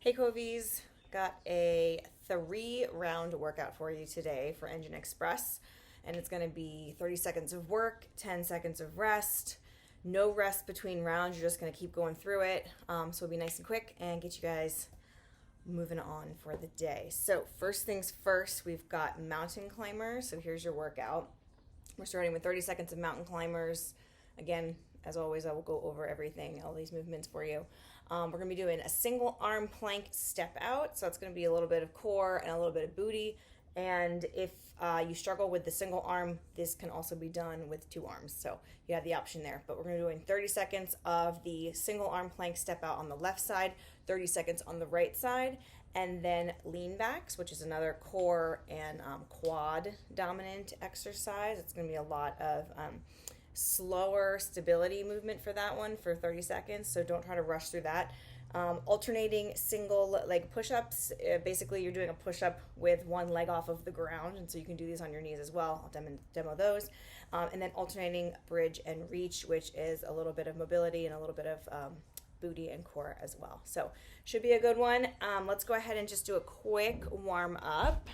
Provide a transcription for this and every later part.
Hey Covies, got a 3-round workout for you today for Engine Express, and it's going to be 30 seconds of work, 10 seconds of rest, no rest between rounds. You're just going to keep going through it, so it'll be nice and quick and get you guys moving on for the day. So first things first, we've got mountain climbers. So here's your workout. We're starting with 30 seconds of mountain climbers. Again, as always, I will go over everything, all these movements for you. We're going to be doing a single arm plank step out. So it's going to be a little bit of core and a little bit of booty. And if you struggle with the single arm, this can also be done with 2 arms. So you have the option there. But we're going to be doing 30 seconds of the single arm plank step out on the left side, 30 seconds on the right side, and then lean backs, which is another core and quad dominant exercise. It's going to be a lot of slower stability movement for that one for 30 seconds, so don't try to rush through that. Alternating single leg push-ups. Basically, you're doing a push-up with one leg off of the ground, and so you can do these on your knees as well. I'll demo those. And then alternating bridge and reach, which is a little bit of mobility and a little bit of booty and core as well. So should be a good one. Let's go ahead and just do a quick warm-up,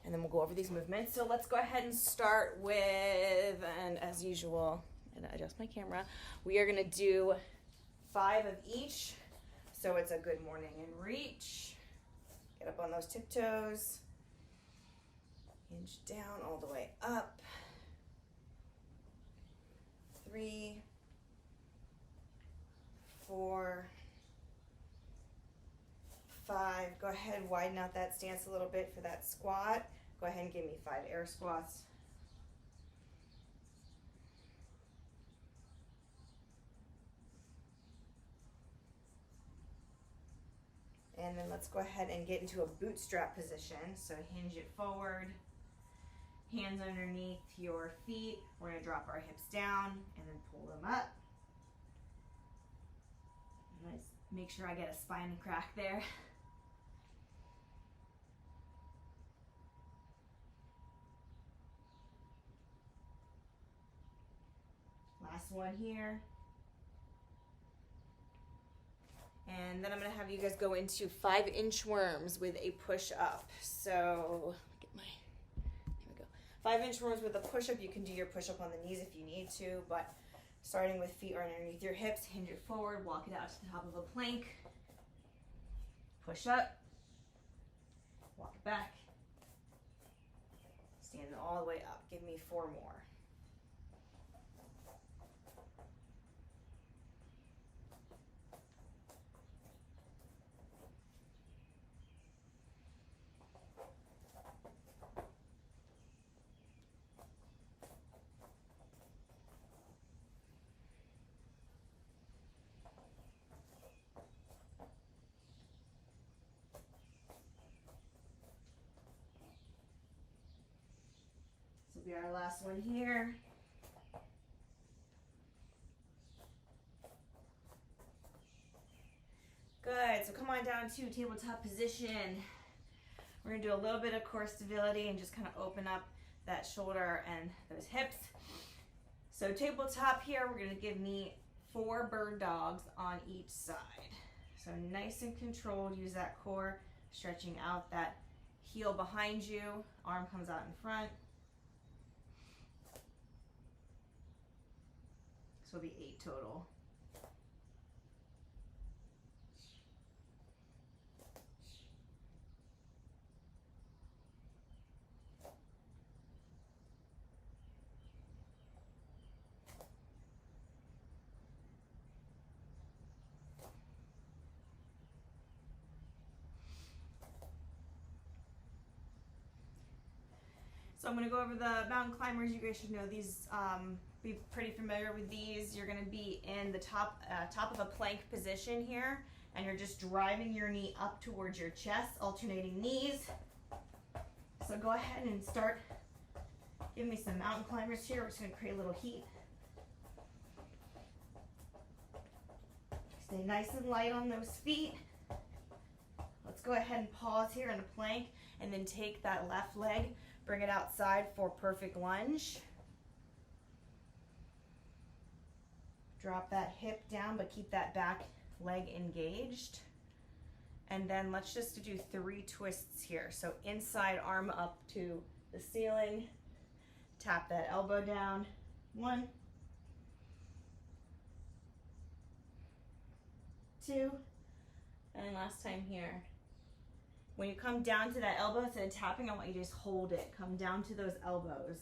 and then we'll go over these movements. So let's go ahead and start with, and as usual, I'm gonna adjust my camera. We are gonna do 5 of each. So it's a good morning and reach. Get up on those tiptoes. Hinge down all the way up. 3, 4, 5. Go ahead, widen out that stance a little bit for that squat. Go ahead and give me 5 air squats. And then let's go ahead and get into a bootstrap position. So hinge it forward, hands underneath your feet. We're gonna drop our hips down and then pull them up. Nice. Make sure I get a spine crack there. Last one here. And then I'm going to have you guys go into 5 inchworms with a push-up. So, there we go. 5 inchworms with a push-up. You can do your push-up on the knees if you need to, but starting with feet right underneath your hips, hinge it forward, walk it out to the top of a plank, push up, walk it back, stand all the way up. Give me 4 more. Be our last one here. Good, so come on down to tabletop position. We're gonna do a little bit of core stability and just kind of open up that shoulder and those hips. So tabletop here, we're gonna give me 4 bird dogs on each side. So nice and controlled, use that core, stretching out that heel behind you, arm comes out in front. So it'll be 8 total. So I'm going to go over the mountain climbers. You guys should know these, be pretty familiar with these. You're going to be in the top of a plank position here, and you're just driving your knee up towards your chest, alternating knees. So go ahead and start. Give me some mountain climbers here. We're just going to create a little heat. Stay nice and light on those feet. Let's go ahead and pause here in a plank, and then take that left leg, bring it outside for perfect lunge. Drop that hip down, but keep that back leg engaged. And then let's just do 3 twists here. So inside arm up to the ceiling, tap that elbow down. 1, 2, and last time here. When you come down to that elbow, instead of tapping, I want you to just hold it. Come down to those elbows.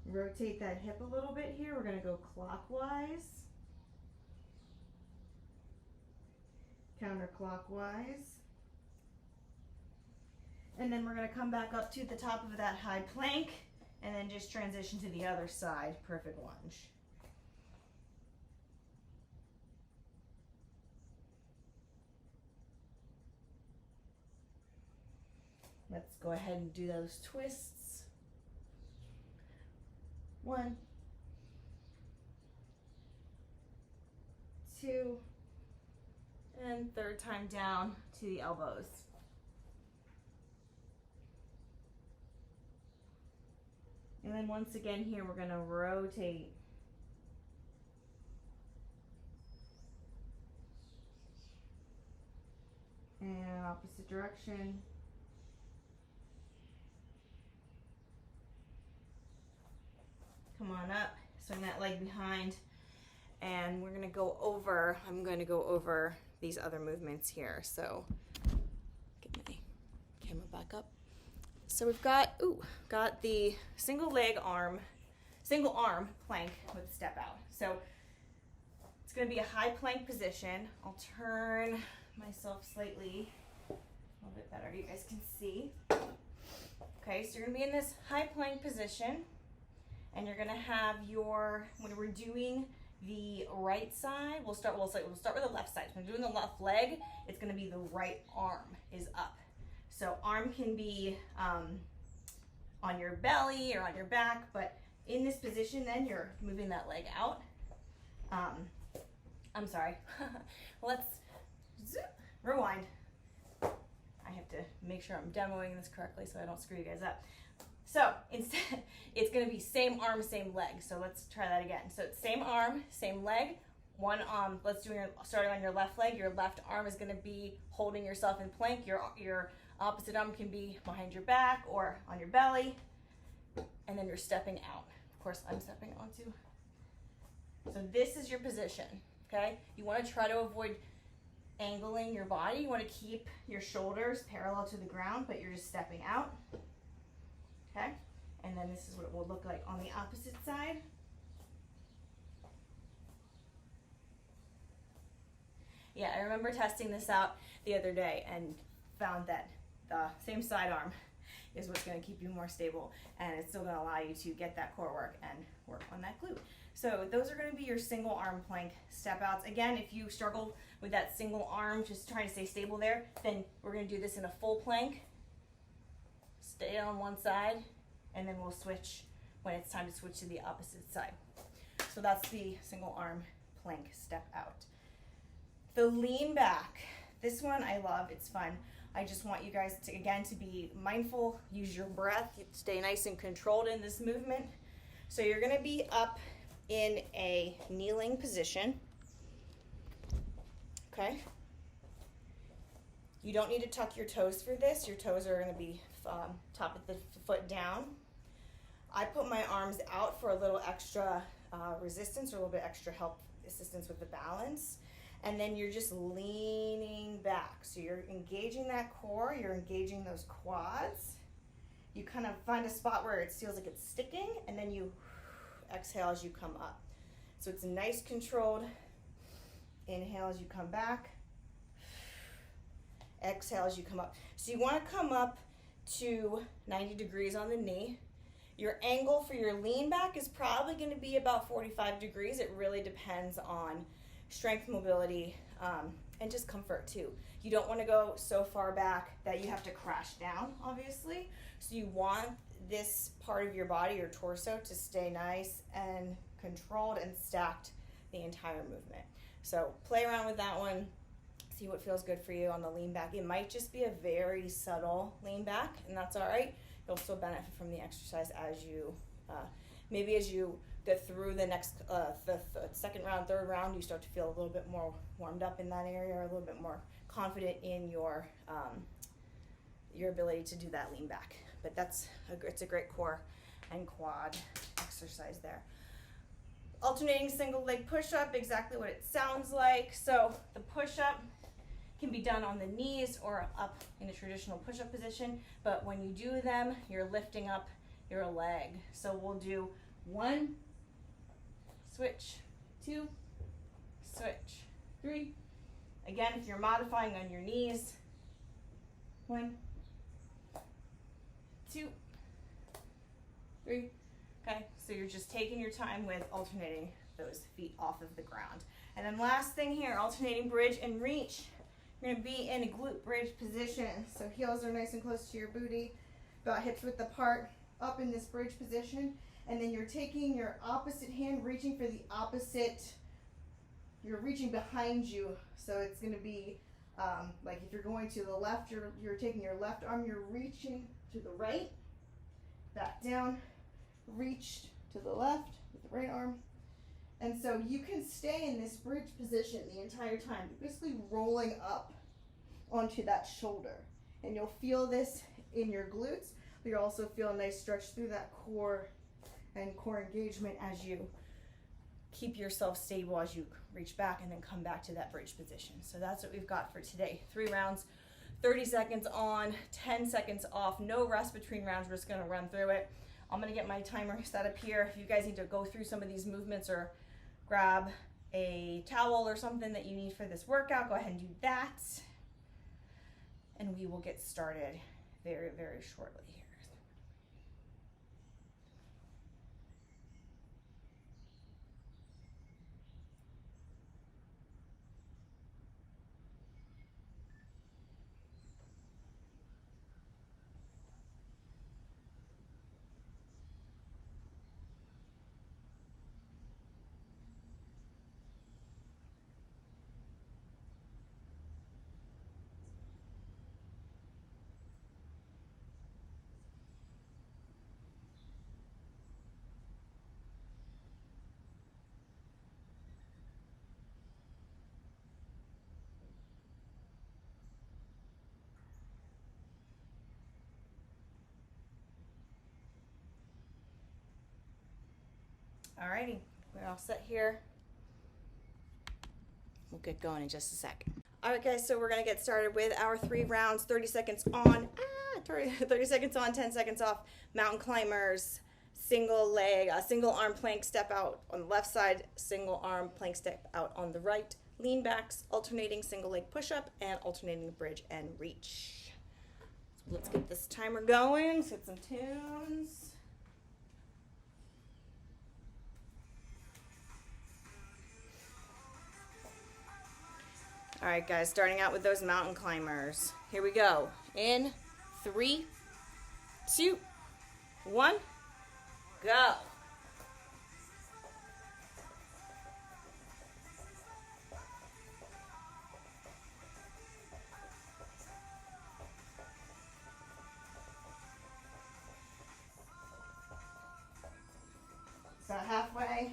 Rotate that hip a little bit here. We're going to go clockwise, counterclockwise. And then we're going to come back up to the top of that high plank and then just transition to the other side. Perfect lunge. Let's go ahead and do those twists. 1, 2, and third time down to the elbows. And then once again here, we're gonna rotate. And opposite direction. Come on up, swing that leg behind, and we're gonna go over, I'm gonna go over these other movements here. So get my camera back up. So we've got the single arm plank with step out. So it's gonna be a high plank position. I'll turn myself slightly a little bit better, you guys can see. Okay, so you're gonna be in this high plank position. And you're gonna have when we're doing the right side, we'll start with the left side. So when we're doing the left leg, it's gonna be the right arm is up. So arm can be on your belly or on your back, but in this position then you're moving that leg out. I'm sorry, let's rewind. I have to make sure I'm demoing this correctly so I don't screw you guys up. So instead, it's going to be same arm, same leg. So let's try that again. So it's same arm, same leg. One arm, starting on your left leg. Your left arm is going to be holding yourself in plank. Your opposite arm can be behind your back or on your belly. And then you're stepping out. Of course, I'm stepping out too. So this is your position, okay? You want to try to avoid angling your body. You want to keep your shoulders parallel to the ground, but you're just stepping out. Okay, and then this is what it will look like on the opposite side. Yeah, I remember testing this out the other day and found that the same side arm is what's going to keep you more stable, and it's still going to allow you to get that core work and work on that glute. So those are going to be your single arm plank step outs. Again, if you struggle with that single arm, just trying to stay stable there, then we're going to do this in a full plank. Stay on one side, and then we'll switch when it's time to switch to the opposite side. So that's the single arm plank step out. The lean back, this one I love, it's fun. I just want you guys to, again, to be mindful, use your breath, stay nice and controlled in this movement. So you're gonna be up in a kneeling position, okay? You don't need to tuck your toes for this. Your toes are gonna be top of the foot down. I put my arms out for a little extra resistance or a little bit extra help, assistance with the balance. And then you're just leaning back. So you're engaging that core, you're engaging those quads. You kind of find a spot where it feels like it's sticking, and then you exhale as you come up. So it's a nice controlled inhale as you come back. Exhale as you come up. So you want to come up to 90 degrees on the knee. Your angle for your lean back is probably going to be about 45 degrees. It really depends on strength, mobility, and just comfort too. You don't want to go so far back that you have to crash down, obviously. So you want this part of your body, your torso, to stay nice and controlled and stacked the entire movement. So play around with that one. See what feels good for you on the lean back. It might just be a very subtle lean back, and that's all right. You'll still benefit from the exercise as you, maybe as you get through the next, the second round, third round, you start to feel a little bit more warmed up in that area, or a little bit more confident in your ability to do that lean back. But it's a great core and quad exercise there. Alternating single leg push-up, exactly what it sounds like. So the push-up can be done on the knees or up in a traditional push-up position, but when you do them, you're lifting up your leg. So we'll do 1, switch, 2, switch, 3. Again, if you're modifying on your knees, 1, 2, 3. Okay, so you're just taking your time with alternating those feet off of the ground. And then last thing here, alternating bridge and reach. You're gonna be in a glute bridge position. So heels are nice and close to your booty, about hips width apart, up in this bridge position. And then you're taking your opposite hand, reaching for the opposite, you're reaching behind you. So it's gonna be like if you're going to the left, you're taking your left arm, you're reaching to the right, back down, reach to the left with the right arm. And so you can stay in this bridge position the entire time. You're basically rolling up onto that shoulder. And you'll feel this in your glutes, but you'll also feel a nice stretch through that core and core engagement as you keep yourself stable as you reach back and then come back to that bridge position. So that's what we've got for today. 3 rounds, 30 seconds on, 10 seconds off, no rest between rounds. We're just gonna run through it. I'm gonna get my timer set up here. If you guys need to go through some of these movements or grab a towel or something that you need for this workout, go ahead and do that. And we will get started very, very shortly here. Alrighty, we're all set here. We'll get going in just a second. Alright guys, so we're gonna get started with our 3 rounds, 30 seconds on, 30 seconds on, 10 seconds off, mountain climbers, single leg, single arm plank step out on the left side, single arm plank step out on the right, lean backs, alternating single leg push-up, and alternating bridge and reach. So let's get this timer going, let's hit some tunes. All right, guys, starting out with those mountain climbers. Here we go. In 3, 2, 1, go. About halfway.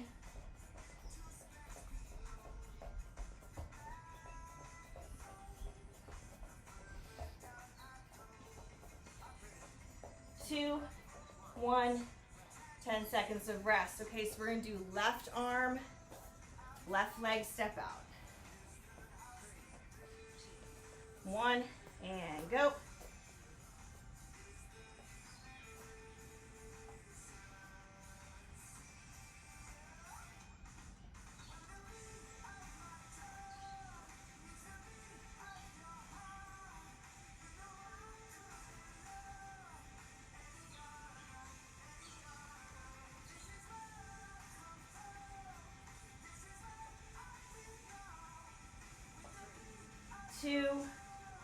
Two, 1, 10 seconds of rest. Okay, so we're gonna do left arm, left leg step out. 1, and go. 2,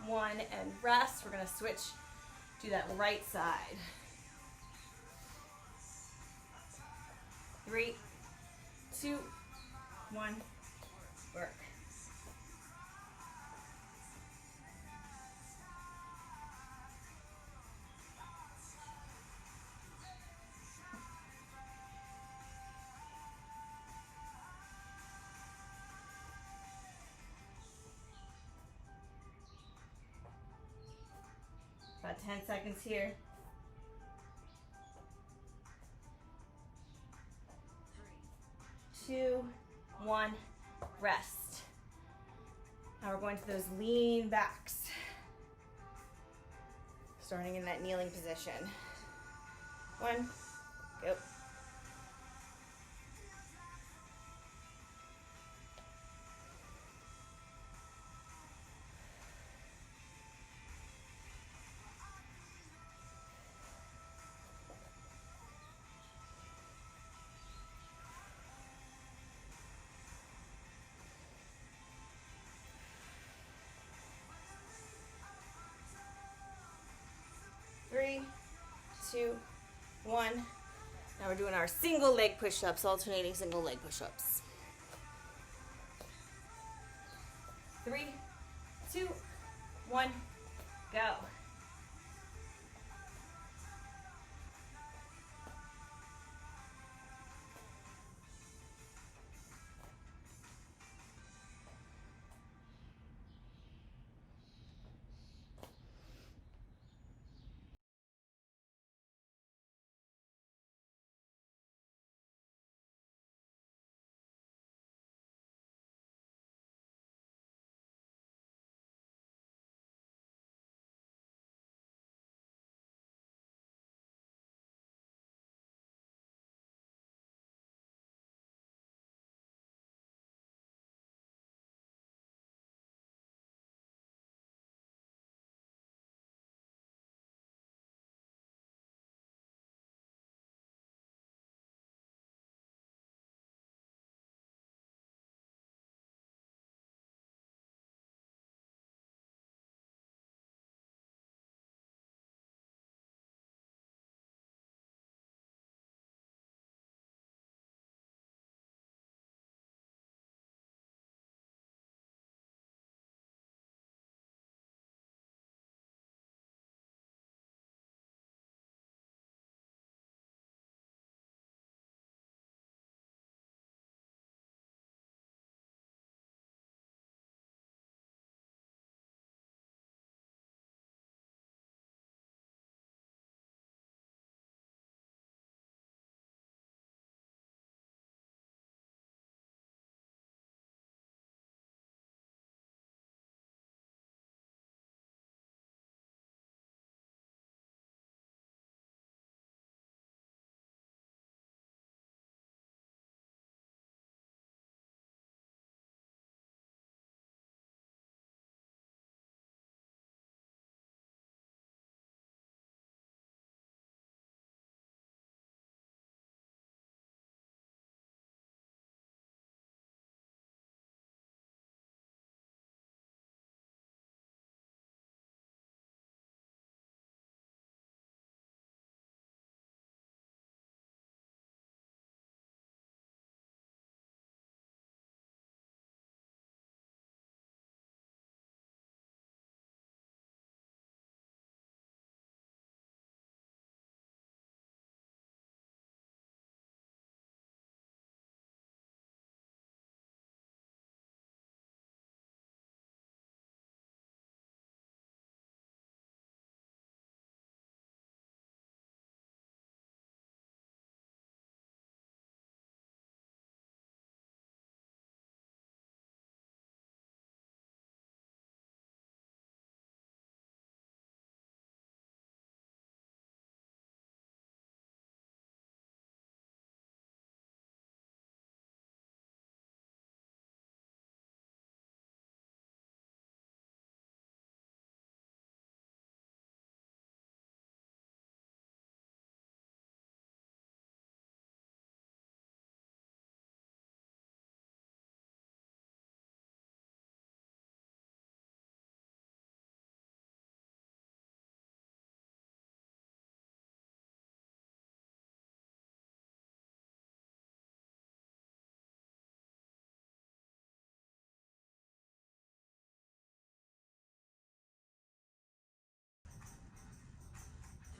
1, and rest. We're gonna switch to that right side. 3, 2, 1, work. Got 10 seconds here. 3, 2, 1, rest. Now we're going to those lean backs. Starting in that kneeling position. 1, go. 3, 2, 1. Now we're doing our single leg push-ups, alternating single leg push-ups. 3, 2, 1, go.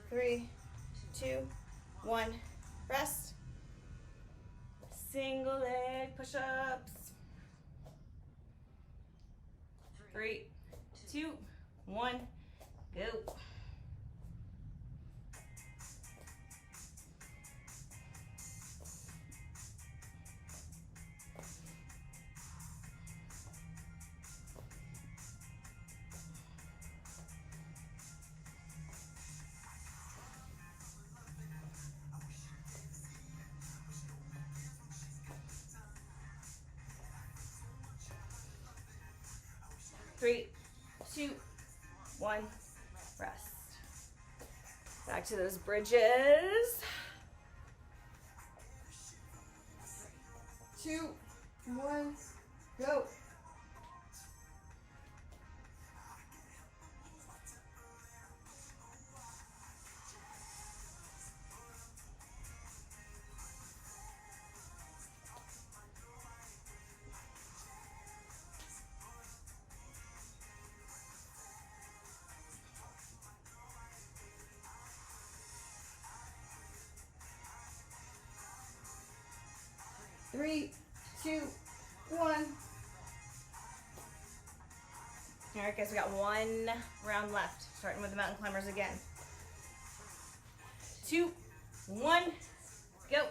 Three, two, one, rest. Single leg push-ups. 3, 2, 1, go. 3, 2, 1, rest. Back to those bridges. 2, 1, go. Three, 2, 1. All right, guys, we got 1 round left. Starting with the mountain climbers again. 2, 1, go.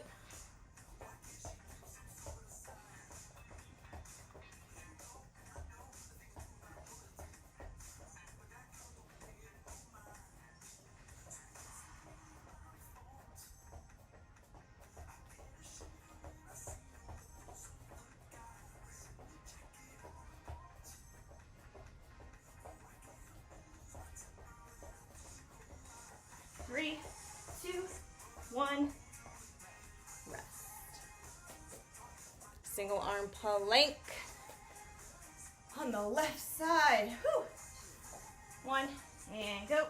Three, 2, 1, rest. Single arm plank on the left side. Whew. 1, and go.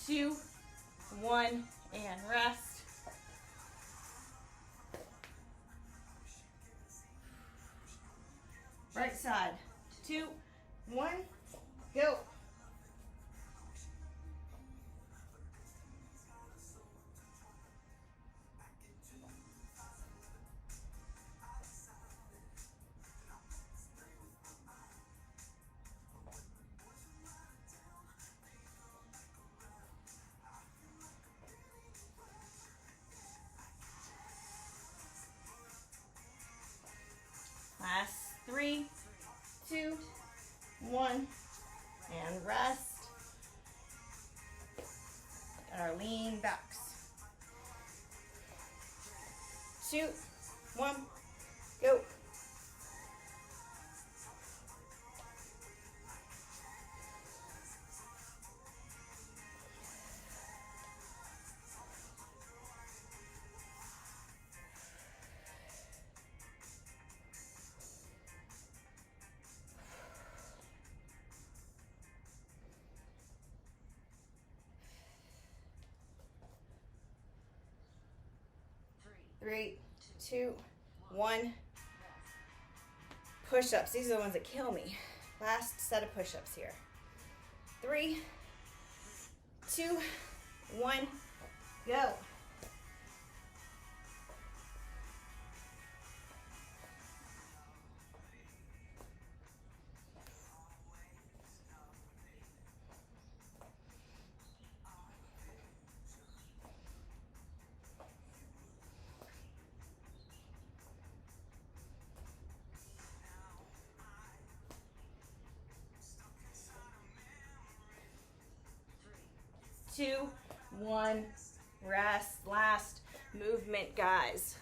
Two, 1, and rest. Right side. 2, 1, go. Last 3, 2, 1, and rest. And our lean backs. 2, 1, go. Three, 2, 1. Push-ups. These are the ones that kill me. Last set of push-ups here. 3, 2, 1, go. Two, 1, rest. Last movement, guys.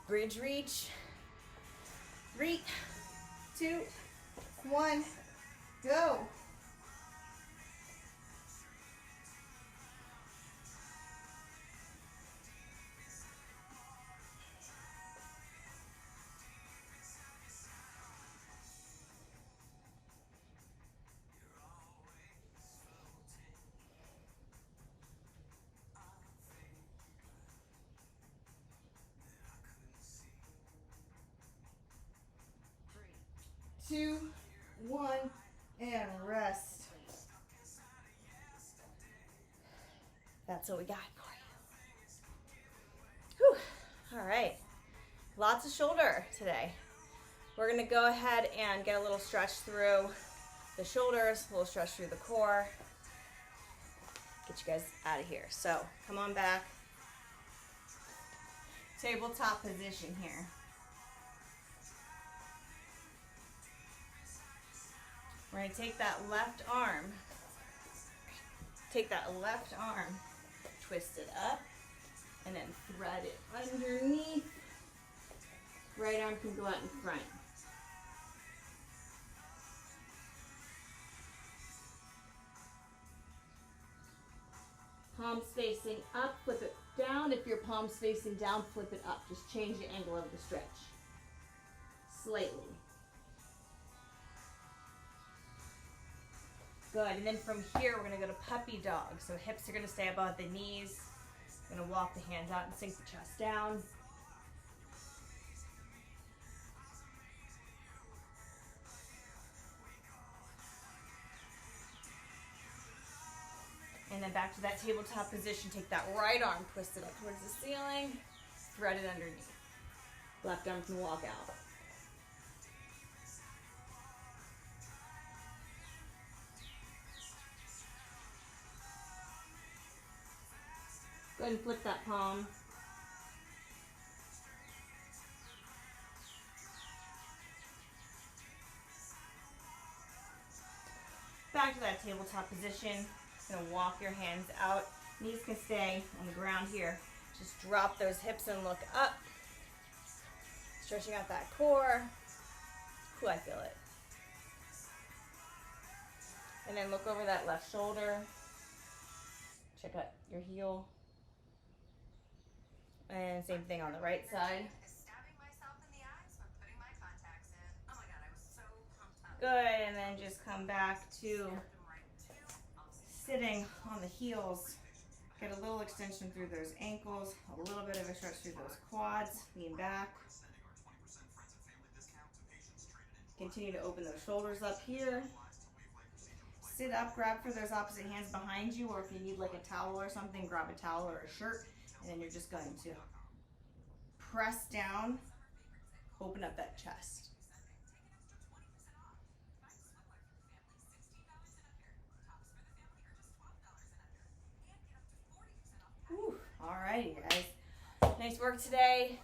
Bridge reach. 3, 2, 1, go. Two, 1, and rest. That's what we got for you. Whew. All right. Lots of shoulder today. We're going to go ahead and get a little stretch through the shoulders, a little stretch through the core. get you guys out of here. So come on back. Tabletop position here. We're going to take that left arm, twist it up, and then thread it underneath. Right arm can go out in front. Palms facing up, flip it down. If your palms facing down, flip it up. Just change the angle of the stretch slightly. Good, and then from here we're gonna go to puppy dog. So hips are gonna stay above the knees. We're gonna walk the hands out and sink the chest down. And then back to that tabletop position. Take that right arm, twist it up towards the ceiling, thread it underneath. Left arm can walk out. Go ahead and flip that palm. Back to that tabletop position. Gonna walk your hands out. Knees can stay on the ground here. Just drop those hips and look up. Stretching out that core. Ooh, I feel it. And then look over that left shoulder. Check out your heel. And same thing on the right side. Good, and then just come back to sitting on the heels. Get a little extension through those ankles, a little bit of a stretch through those quads, lean back. Continue to open those shoulders up here. Sit up, grab for those opposite hands behind you, or if you need like a towel or something, grab a towel or a shirt, and then you're just going to press down, open up that chest. Whew. All righty, guys. Nice work today.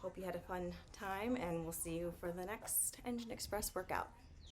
Hope you had a fun time, and we'll see you for the next Engine Express workout.